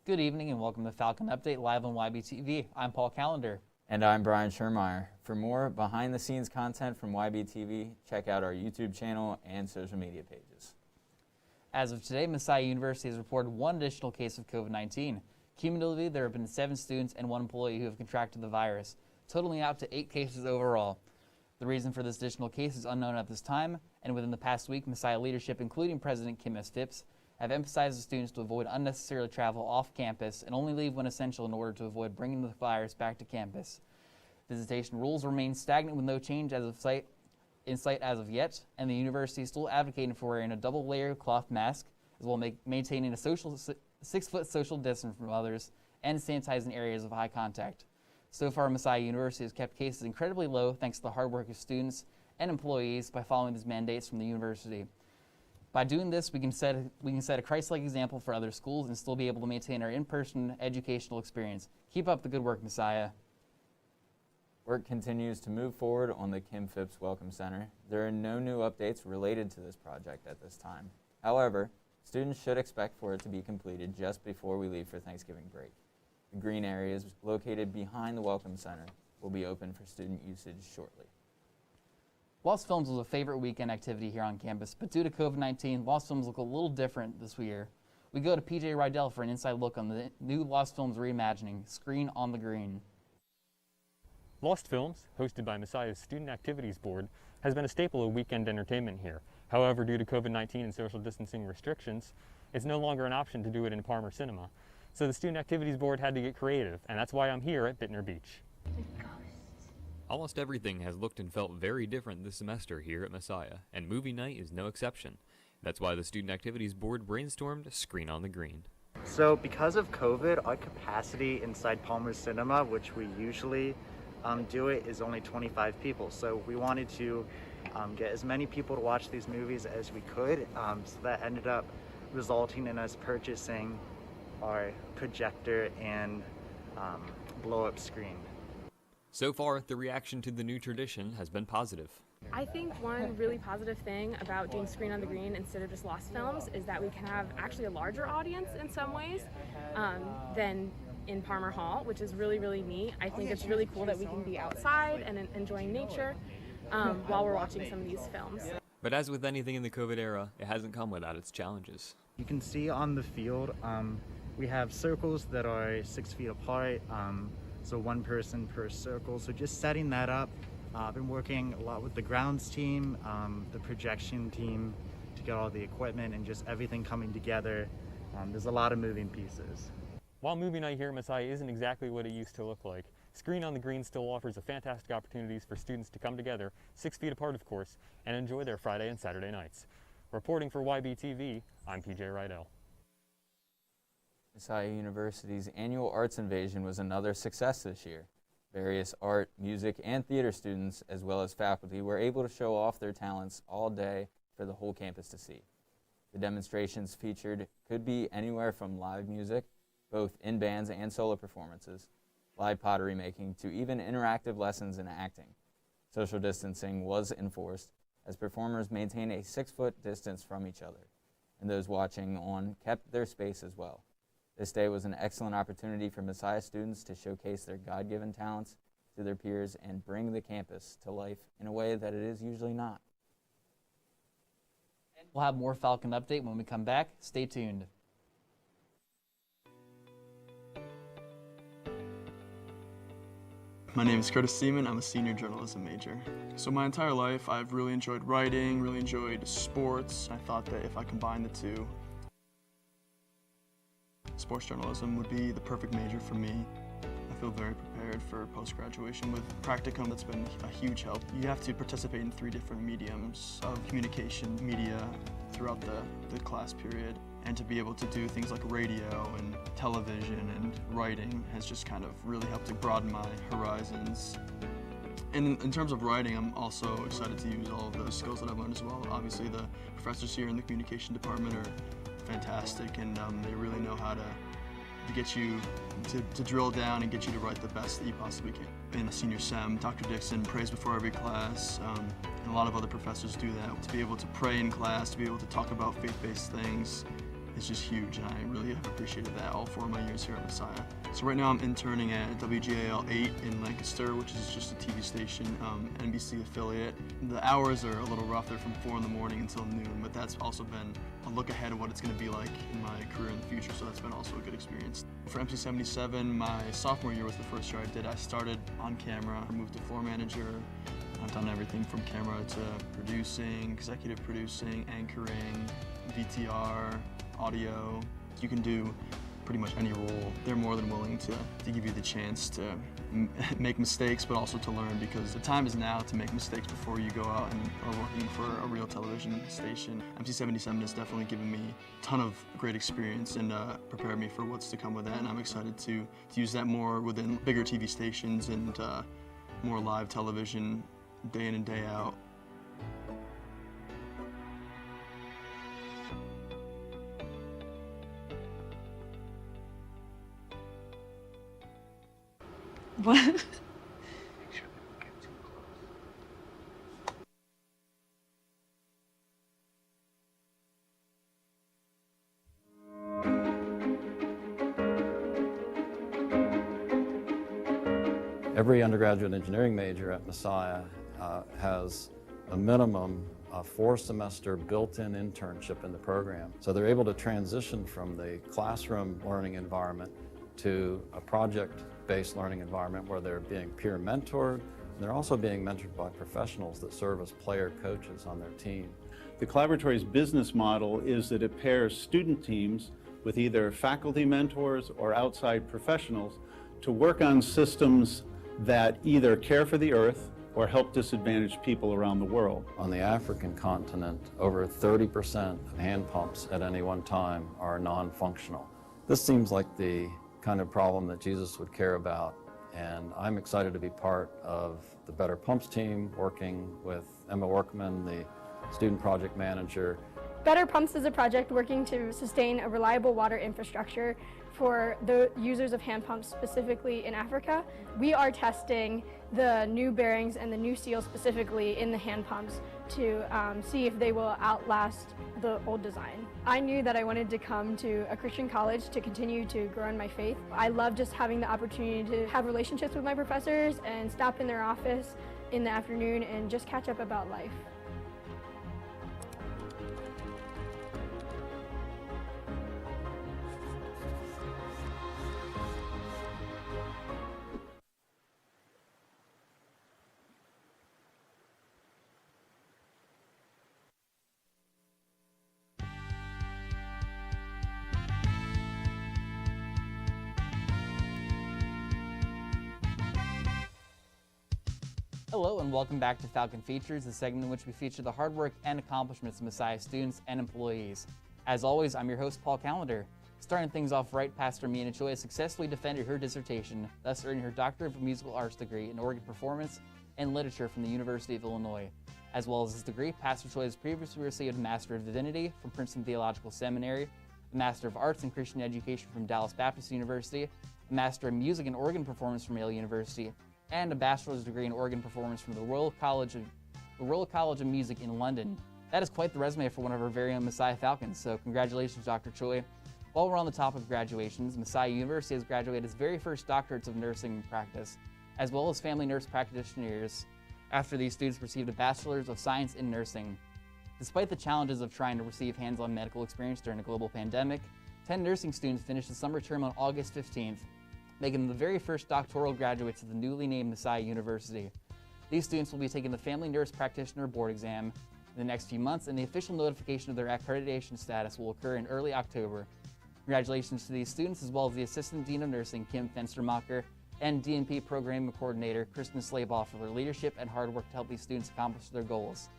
Good evening and welcome to Falcon Update live on YBTV. I'm Paul Callender. And I'm Brian Schermeyer. For more behind-the-scenes content from YBTV, check out our YouTube channel and social media pages. As of today, Messiah University has reported one additional case of COVID-19. Cumulatively, there have been 7 students and 1 employee who have contracted the virus, totaling out to 8 cases overall. The reason for this additional case is unknown at this time, and within the past week, Messiah leadership, including President Kim S. Phipps, have emphasized to students to avoid unnecessary travel off campus and only leave when essential in order to avoid bringing the virus back to campus. Visitation rules remain stagnant with no change in sight as of yet, and the university is still advocating for wearing a double-layer cloth mask, as well as maintaining a 6-foot social distance from others and sanitizing areas of high contact. So far, Messiah University has kept cases incredibly low thanks to the hard work of students and employees by following these mandates from the university. By doing this, we can set a Christ-like example for other schools and still be able to maintain our in-person educational experience. Keep up the good work, Messiah. Work continues to move forward on the Kim Phipps Welcome Center. There are no new updates related to this project at this time. However, students should expect for it to be completed just before we leave for Thanksgiving break. The green areas located behind the Welcome Center will be open for student usage shortly. Lost Films was a favorite weekend activity here on campus, but due to COVID-19, Lost Films look a little different this year. We go to PJ Rydell for an inside look on the new Lost Films reimagining, Screen on the Green. Lost Films, hosted by Messiah's Student Activities Board, has been a staple of weekend entertainment here. However, due to COVID-19 and social distancing restrictions, it's no longer an option to do it in Palmer Cinema. So the Student Activities Board had to get creative, and that's why I'm here at Bittner Beach. Almost everything has looked and felt very different this semester here at Messiah, and movie night is no exception. That's why the Student Activities Board brainstormed Screen on the Green. So because of COVID, our capacity inside Palmer Cinema, which we usually do it, is only 25 people. So we wanted to get as many people to watch these movies as we could. So that ended up resulting in us purchasing our projector and blow-up screen. So far, the reaction to the new tradition has been positive. I think one really positive thing about doing Screen on the Green instead of just Lost Films is that we can have actually a larger audience in some ways than in Palmer Hall, which is really, really neat. I think it's really cool that we can be outside and enjoying nature while we're watching some of these films. But as with anything in the COVID era, it hasn't come without its challenges. You can see on the field, we have circles that are 6 feet apart. So 1 person per circle. So just setting that up. I've been working a lot with the grounds team, the projection team to get all the equipment and just everything coming together. There's a lot of moving pieces. While movie night here at Messiah isn't exactly what it used to look like, Screen on the Green still offers a fantastic opportunities for students to come together, 6 feet apart of course, and enjoy their Friday and Saturday nights. Reporting for YBTV, I'm PJ Rydell. Messiah University's annual Arts Invasion was another success this year. Various art, music, and theater students, as well as faculty, were able to show off their talents all day for the whole campus to see. The demonstrations featured could be anywhere from live music, both in bands and solo performances, live pottery making, to even interactive lessons in acting. Social distancing was enforced as performers maintained a 6-foot distance from each other, and those watching on kept their space as well. This day was an excellent opportunity for Messiah students to showcase their God-given talents to their peers and bring the campus to life in a way that it is usually not. We'll have more Falcon Update when we come back. Stay tuned. My name is Curtis Seaman. I'm a senior journalism major. So my entire life, I've really enjoyed writing, really enjoyed sports. I thought that if I combined the two, sports journalism would be the perfect major for me. I feel very prepared for post-graduation with practicum. That's been a huge help. You have to participate in 3 different mediums of communication, media, throughout the class period. And to be able to do things like radio and television and writing has just kind of really helped to broaden my horizons. And in terms of writing, I'm also excited to use all of those skills that I've learned as well. Obviously, the professors here in the communication department are fantastic, and they really know how to get you to drill down and get you to write the best that you possibly can. In a senior sem, Dr. Dixon prays before every class, and a lot of other professors do that. To be able to pray in class, to be able to talk about faith-based things, is just huge, and I really have appreciated that all 4 of my years here at Messiah. So right now I'm interning at WGAL 8 in Lancaster, which is just a TV station, NBC affiliate. The hours are a little rough. They're from 4 in the morning until noon, but that's also been a look ahead of what it's going to be like in my career in the future, so that's been also a good experience. For MC77, my sophomore year was the first year I did. I started on camera, moved to floor manager. I've done everything from camera to producing, executive producing, anchoring, VTR, audio. You can do pretty much any role. They're more than willing to give you the chance to make mistakes, but also to learn, because the time is now to make mistakes before you go out and are working for a real television station. MC77 has definitely given me a ton of great experience and prepared me for what's to come with that, and I'm excited to use that more within bigger TV stations and more live television day in and day out. What? Every undergraduate engineering major at Messiah has a minimum 4-semester built-in internship in the program. So they're able to transition from the classroom learning environment to a project-based learning environment where they're being peer mentored, and they're also being mentored by professionals that serve as player coaches on their team. The Collaboratory's business model is that it pairs student teams with either faculty mentors or outside professionals to work on systems that either care for the earth or help disadvantaged people around the world. On the African continent, over 30% of hand pumps at any one time are non-functional. This seems like the kind of problem that Jesus would care about, and I'm excited to be part of the Better Pumps team, working with Emma Workman, the student project manager. Better Pumps is a project working to sustain a reliable water infrastructure for the users of hand pumps, specifically in Africa. We are testing the new bearings and the new seals specifically in the hand pumps to see if they will outlast the old design. I knew that I wanted to come to a Christian college to continue to grow in my faith. I love just having the opportunity to have relationships with my professors and stop in their office in the afternoon and just catch up about life. Hello and welcome back to Falcon Features, the segment in which we feature the hard work and accomplishments of Messiah students and employees. As always, I'm your host, Paul Callender. Starting things off right, Pastor Mina Choi successfully defended her dissertation, thus earning her Doctor of Musical Arts degree in Organ Performance and Literature from the University of Illinois. As well as this degree, Pastor Choi has previously received a Master of Divinity from Princeton Theological Seminary, a Master of Arts in Christian Education from Dallas Baptist University, a Master of Music and Organ Performance from Yale University, and a bachelor's degree in organ performance from the Royal College of Music in London. That is quite the resume for one of our very own Messiah Falcons, so congratulations, Dr. Choi. While we're on the topic of graduations, Messiah University has graduated its very first doctorates of nursing practice, as well as family nurse practitioners, after these students received a Bachelor's of Science in Nursing. Despite the challenges of trying to receive hands-on medical experience during a global pandemic, 10 nursing students finished the summer term on August 15th, making them the very first doctoral graduates of the newly named Messiah University. These students will be taking the Family Nurse Practitioner Board exam in the next few months, and the official notification of their accreditation status will occur in early October. Congratulations to these students, as well as the Assistant Dean of Nursing, Kim Fenstermacher, and DNP Program Coordinator, Kristen Slabaugh, for their leadership and hard work to help these students accomplish their goals.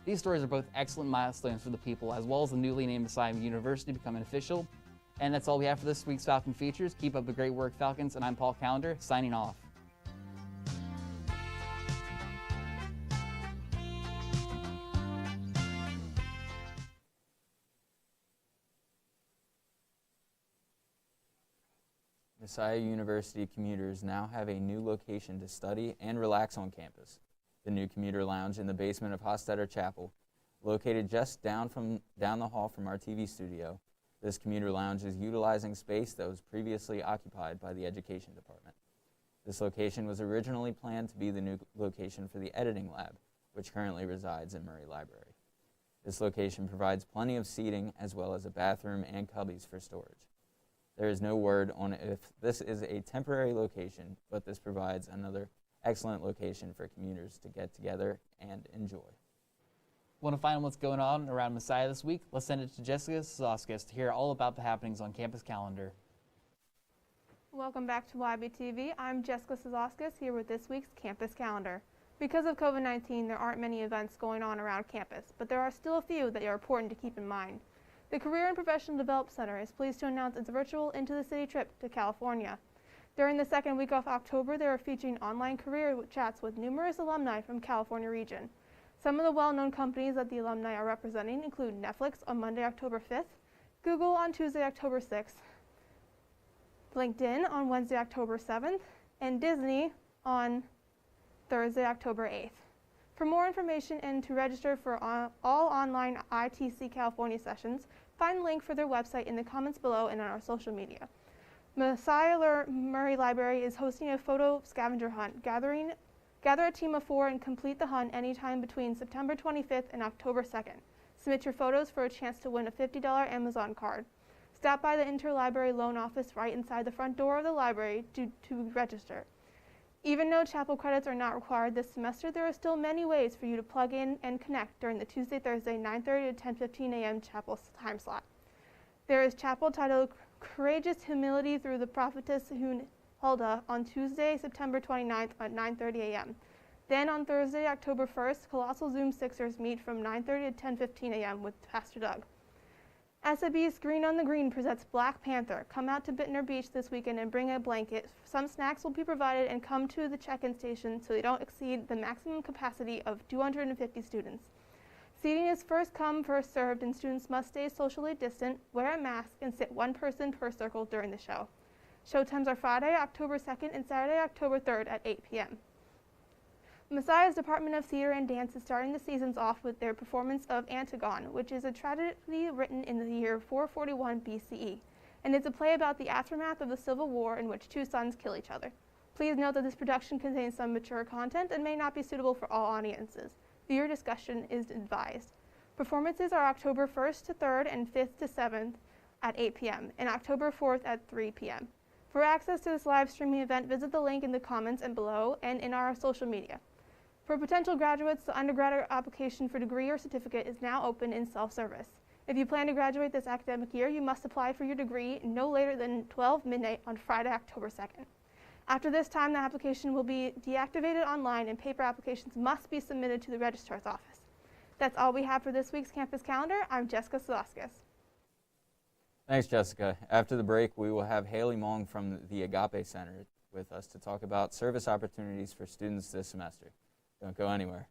These stories are both excellent milestones for the people, as well as the newly named Messiah University becoming official. And that's all we have for this week's Falcon Features. Keep up the great work, Falcons, and I'm Paul Callender, signing off. Messiah University commuters now have a new location to study and relax on campus. The new commuter lounge in the basement of Hostetter Chapel, located just down the hall from our TV studio, This commuter lounge is utilizing space that was previously occupied by the Education Department. This location was originally planned to be the new location for the editing lab, which currently resides in Murray Library. This location provides plenty of seating as well as a bathroom and cubbies for storage. There is no word on if this is a temporary location, but this provides another excellent location for commuters to get together and enjoy. Want to find out what's going on around Messiah this week? Let's send it to Jessica Soskas to hear all about the happenings on campus calendar. Welcome back to YBTV. I'm Jessica Soskas here with this week's campus calendar. Because of COVID-19, there aren't many events going on around campus, but there are still a few that are important to keep in mind. The Career and Professional Development Center is pleased to announce its virtual Into the City trip to California. During the second week of October, they are featuring online career chats with numerous alumni from California region. Some of the well-known companies that the alumni are representing include Netflix on Monday, October 5th, Google on Tuesday, October 6th, LinkedIn on Wednesday, October 7th, and Disney on Thursday, October 8th. For more information and to register for all online ITC California sessions, find a link for their website in the comments below and on our social media. Messiah Murray Library is hosting a photo scavenger hunt. Gather a team of 4 and complete the hunt anytime between September 25th and October 2nd. Submit your photos for a chance to win a $50 Amazon card. Stop by the Interlibrary Loan Office right inside the front door of the library to register. Even though chapel credits are not required this semester, there are still many ways for you to plug in and connect during the Tuesday-Thursday 9:30 to 10:15 a.m. chapel time slot. There is chapel titled Courageous Humility through the Prophetess Huldah on Tuesday, September 29th at 9:30 a.m. Then on Thursday, October 1st, Colossal Zoom Sixers meet from 9:30 to 10:15 a.m. with Pastor Doug. SAB's Green on the Green presents Black Panther. Come out to Bittner Beach this weekend and bring a blanket. Some snacks will be provided and come to the check-in station so they don't exceed the maximum capacity of 250 students. Seating is first come, first served, and students must stay socially distant, wear a mask, and sit one person per circle during the show. Showtimes are Friday, October 2nd and Saturday, October 3rd at 8 p.m. Messiah's Department of Theater and Dance is starting the seasons off with their performance of Antigone, which is a tragedy written in the year 441 BCE, and it's a play about the aftermath of the Civil War in which 2 sons kill each other. Please note that this production contains some mature content and may not be suitable for all audiences. Viewer discussion is advised. Performances are October 1st to 3rd and 5th to 7th at 8 p.m. and October 4th at 3 p.m. For access to this live streaming event, visit the link in the comments and below and in our social media. For potential graduates, the undergraduate application for degree or certificate is now open in self-service. If you plan to graduate this academic year, you must apply for your degree no later than 12 midnight on Friday, October 2nd. After this time, the application will be deactivated online and paper applications must be submitted to the registrar's office. That's all we have for this week's campus calendar. I'm Jessica Soskas. Thanks, Jessica. After the break, we will have Haley Mong from the Agape Center with us to talk about service opportunities for students this semester. Don't go anywhere.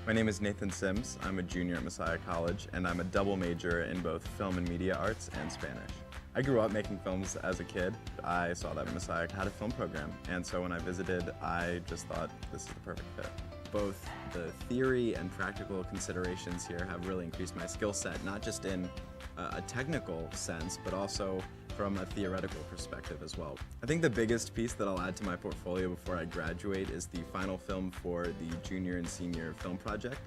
My name is Nathan Sims. I'm a junior at Messiah College, and I'm a double major in both film and media arts and Spanish. I grew up making films as a kid. I saw that Messiah had a film program, and so when I visited, I just thought this is the perfect fit. Both the theory and practical considerations here have really increased my skill set, not just in a technical sense, but also from a theoretical perspective as well. I think the biggest piece that I'll add to my portfolio before I graduate is the final film for the junior and senior film project.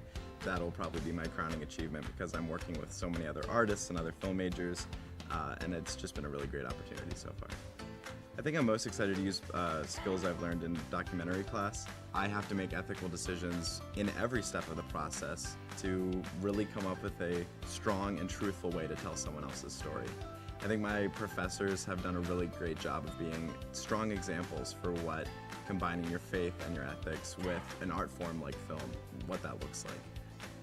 that'll probably be my crowning achievement because I'm working with so many other artists and other film majors, and it's just been a really great opportunity so far. I think I'm most excited to use skills I've learned in documentary class. I have to make ethical decisions in every step of the process to really come up with a strong and truthful way to tell someone else's story. I think my professors have done a really great job of being strong examples for what combining your faith and your ethics with an art form like film, what that looks like.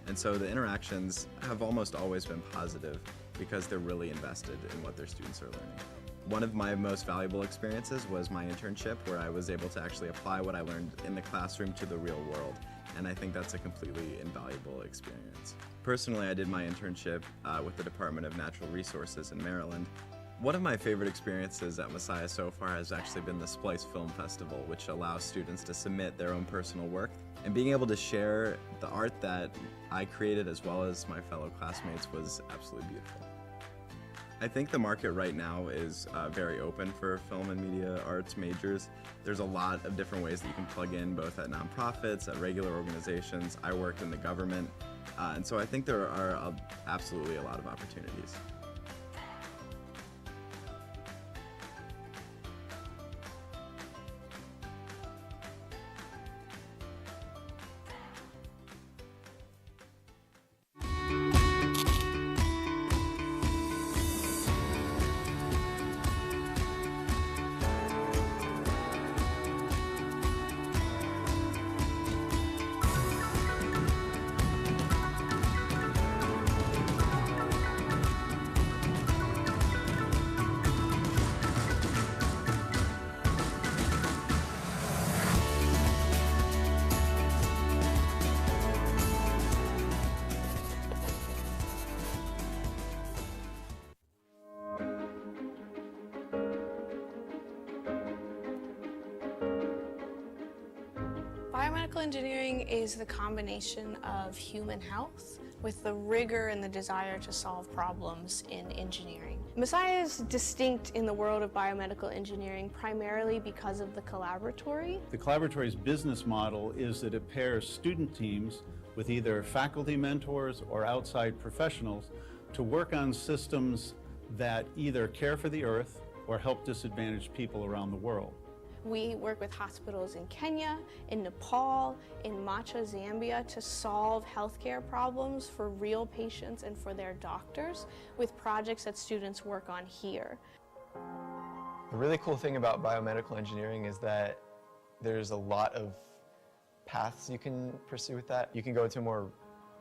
And so the interactions have almost always been positive because they're really invested in what their students are learning. One of my most valuable experiences was my internship, where I was able to actually apply what I learned in the classroom to the real world, and I think that's a completely invaluable experience. Personally, I did my internship with the Department of Natural Resources in Maryland. One of my favorite experiences at Messiah so far has actually been the Splice Film Festival, which allows students to submit their own personal work, and being able to share the art that I created as well as my fellow classmates was absolutely beautiful. I think the market right now is very open for film and media arts majors. There's a lot of different ways that you can plug in, both at nonprofits, at regular organizations. I worked in the government, and so I think there are absolutely a lot of opportunities. Biomedical engineering is the combination of human health with the rigor and the desire to solve problems in engineering. Messiah is distinct in the world of biomedical engineering primarily because of the collaboratory. The collaboratory's business model is that it pairs student teams with either faculty mentors or outside professionals to work on systems that either care for the earth or help disadvantaged people around the world. We work with hospitals in Kenya, in Nepal, in Macha, Zambia to solve healthcare problems for real patients and for their doctors with projects that students work on here. The really cool thing about biomedical engineering is that there's a lot of paths you can pursue with that. You can go into more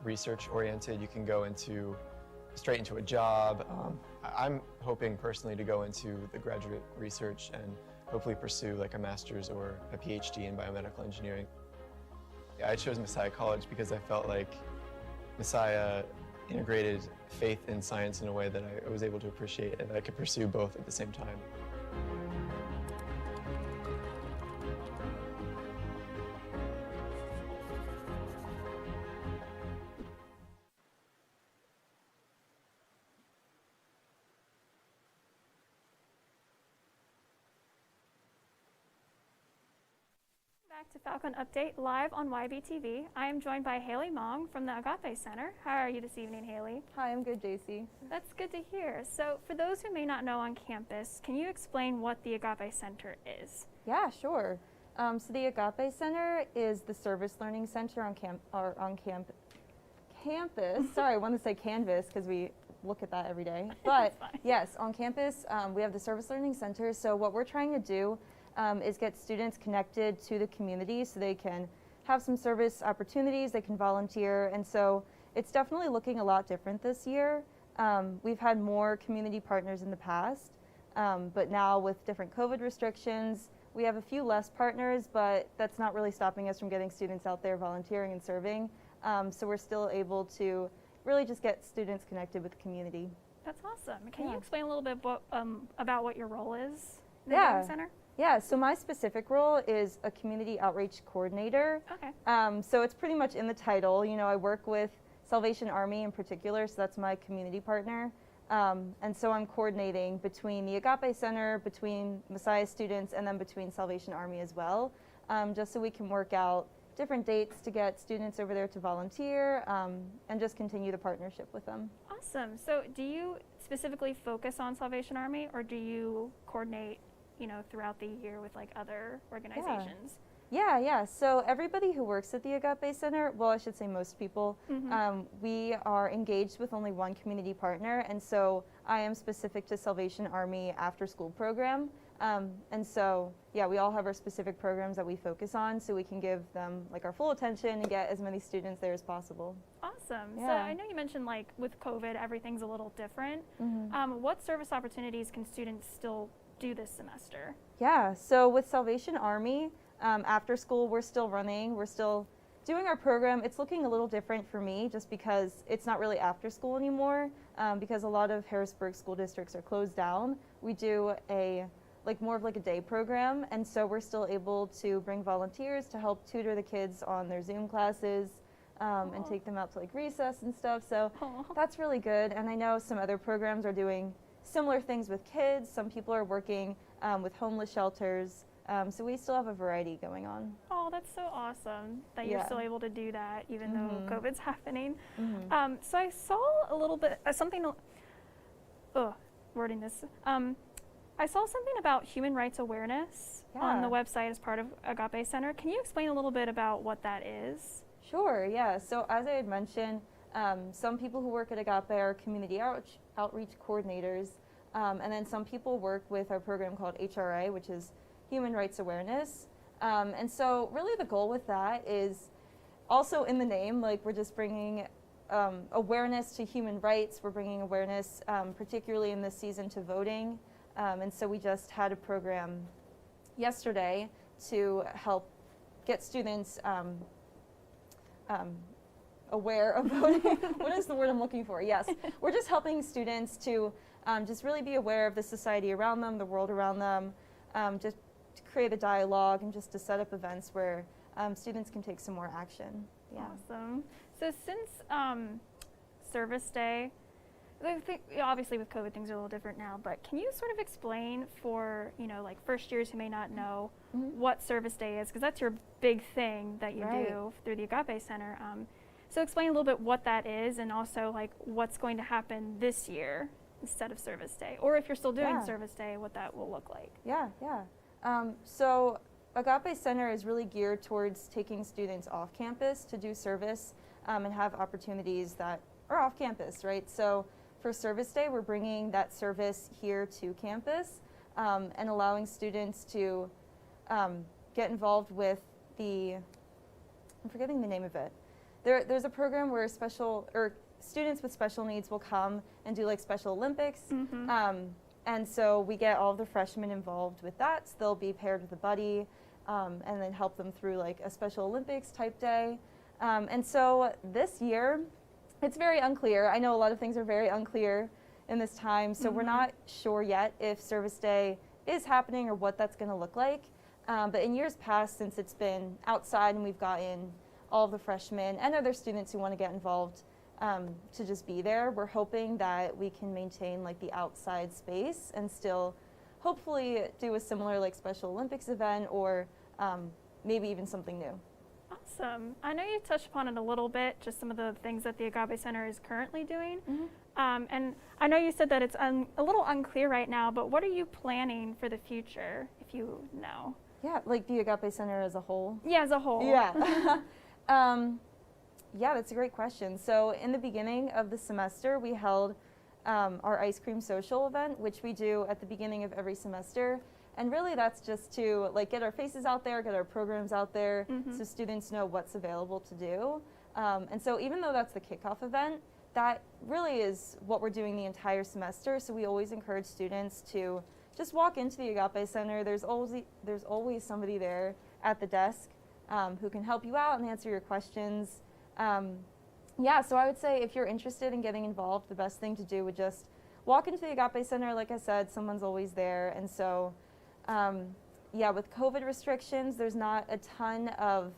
research-oriented, you can go straight into a job. I'm hoping personally to go into the graduate research and hopefully pursue like a master's or a PhD in biomedical engineering. I chose Messiah College because I felt like Messiah integrated faith and science in a way that I was able to appreciate and that I could pursue both at the same time. Back to Falcon Update live on YBTV. I am joined by Haley Mong from the Agape Center. How are you this evening, Haley? Hi, I'm good, JC. That's good to hear. So for those who may not know on campus, can you explain what the Agape Center is? Yeah, sure. So the Agape Center is the service learning center on campus. Sorry, I wanted to say Canvas because we look at that every day. But yes, on campus we have the service learning center. So what we're trying to do is get students connected to the community so they can have some service opportunities, they can volunteer, and so it's definitely looking a lot different this year. We've had more community partners in the past, but now with different COVID restrictions, we have a few less partners, but that's not really stopping us from getting students out there volunteering and serving. So we're still able to really just get students connected with the community. That's awesome. Can you explain a little bit about what your role is in the Agape Center? Yeah, so my specific role is a community outreach coordinator. Okay. So it's pretty much in the title. You know, I work with Salvation Army in particular, so that's my community partner. And so I'm coordinating between the Agape Center, between Messiah students, and then between Salvation Army as well, just so we can work out different dates to get students over there to volunteer and just continue the partnership with them. Awesome. So do you specifically focus on Salvation Army, or do you coordinate, throughout the year with like other organizations? Yeah. So everybody who works at the Agape Center, well, I should say most people, we are engaged with only one community partner, and so I am specific to Salvation Army after school program. And so, yeah, we all have our specific programs that we focus on, so we can give them like our full attention and get as many students there as possible. Awesome. Yeah. So I know you mentioned like with COVID, everything's a little different. What service opportunities can students still do this semester? Yeah, so with Salvation Army, after school, we're still running. We're still doing our program. It's looking a little different for me just because it's not really after school anymore because a lot of Harrisburg school districts are closed down. We do more of a day program, and so we're still able to bring volunteers to help tutor the kids on their Zoom classes and take them out to recess and stuff. So that's really good. And I know some other programs are doing similar things with kids. Some people are working with homeless shelters. So we still have a variety going on. Oh, that's so awesome that you're still able to do that even though COVID's happening. So I saw a little bit, wording this. I saw something about human rights awareness on the website as part of Agape Center. Can you explain a little bit about what that is? Sure, yeah. So as I had mentioned, some people who work at Agape are community outreach coordinators, and then some people work with our program called HRA, which is Human Rights Awareness. And so really the goal with that is also in the name, we're just bringing awareness to human rights. We're bringing awareness, particularly in this season, to voting. And so we just had a program yesterday to help get students aware of voting. What is the word I'm looking for? Yes. We're just helping students to just really be aware of the society around them, the world around them, just to create a dialogue and just to set up events where students can take some more action. Yeah. Awesome. So since Service Day, obviously with COVID things are a little different now, but can you sort of explain for, first years who may not know what Service Day is, because that's your big thing that you do through the Agape Center. So explain a little bit what that is and also what's going to happen this year instead of Service Day, or if you're still doing Service Day, what that will look like. Yeah. So Agape Center is really geared towards taking students off campus to do service and have opportunities that are off campus, right? So for Service Day, we're bringing that service here to campus and allowing students to get involved with I'm forgetting the name of it. There's a program where students with special needs will come and do Special Olympics. And so we get all of the freshmen involved with that. So they'll be paired with a buddy and then help them through a Special Olympics type day. And so this year, it's very unclear. I know a lot of things are very unclear in this time, so we're not sure yet if Service Day is happening or what that's going to look like. But in years past, since it's been outside and we've gotten all of the freshmen and other students who want to get involved to just be there, we're hoping that we can maintain the outside space and still hopefully do a similar Special Olympics event or maybe even something new. Awesome. I know you touched upon it a little bit, just some of the things that the Agape Center is currently doing. And I know you said that it's a little unclear right now, but what are you planning for the future, if you know? Yeah, the Agape Center as a whole? Yeah, as a whole. Yeah. Yeah, that's a great question. So in the beginning of the semester, we held our ice cream social event, which we do at the beginning of every semester. And really that's just to get our faces out there, get our programs out there so students know what's available to do. And so even though that's the kickoff event, that really is what we're doing the entire semester. So we always encourage students to just walk into the Agape Center. There's always somebody there at the desk who can help you out and answer your questions. Yeah, so I would say if you're interested in getting involved, the best thing to do would just walk into the Agape Center. Like I said, someone's always there. And so yeah, with COVID restrictions, there's not a ton of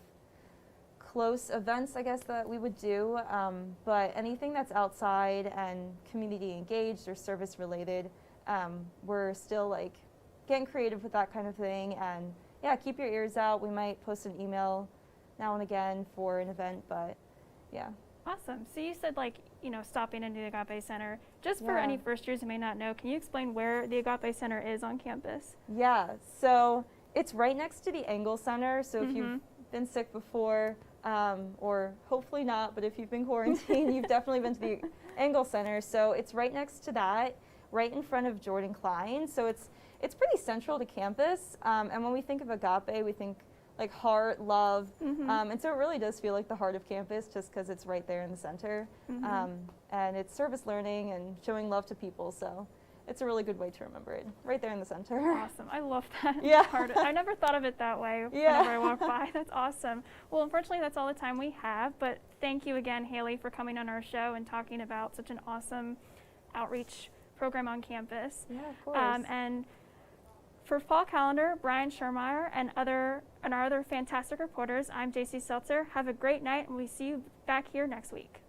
close events, I guess, that we would do, but anything that's outside and community engaged or service related, we're still getting creative with that kind of thing. And yeah, keep your ears out. We might post an email now and again for an event, but yeah. Awesome. So you said, like, you know, stopping into the Agape Center. Just for any first years who may not know, can you explain where the Agape Center is on campus? Yeah, so it's right next to the Engel Center. So if you've been sick before, or hopefully not, but if you've been quarantined, you've definitely been to the Engel Center. So it's right next to that, right in front of Jordan Klein. So it's pretty central to campus. And when we think of Agape, we think like heart, love, and so it really does feel like the heart of campus just because it's right there in the center. And it's service learning and showing love to people, so it's a really good way to remember it, right there in the center. Awesome, I love that. Yeah. I never thought of it that way whenever I walk by. That's awesome. Well, unfortunately, that's all the time we have, but thank you again, Haley, for coming on our show and talking about such an awesome outreach program on campus. Yeah, of course. And for Fall Calendar, Brian Schermeyer and our other fantastic reporters, I'm JC Seltzer. Have a great night, and we see you back here next week.